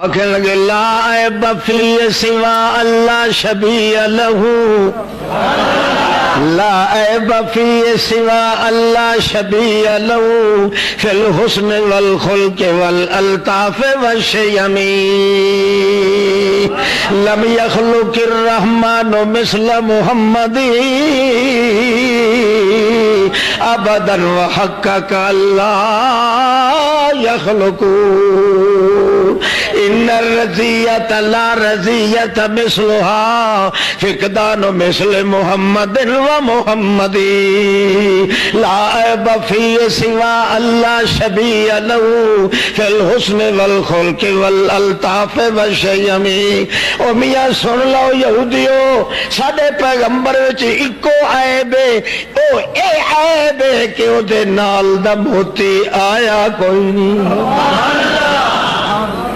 आखिर लगे ला ऐब फी सिवा अल्लाह शबीह लहू, ला ऐब फी सिवा अल्लाह शबीह लहू फिल हुस्न वल खुल्क वल अल्ताफ वश्शयमी लम यखलुकिर रहमानु मिस्ल मुहम्मदी अबदन व हक्का अल्लाह यखलुकू इन्नर रज़ियत ला रज़ियत मिस्लुहा फिक़दानु मिस्ल मुहम्मदिन व मुहम्मदी ला ऐब फी सिवा अल्लाह शबीह लहू फिल हुस्न वल खुल्क वल अल्ताफ वश्शयमी। ओ मियां सुन लो यहूदियो, साडे पैगंबर विच इको ऐब है, ओ ए ऐब है कि ओदे नाल दा मोती आया कोई नहीं।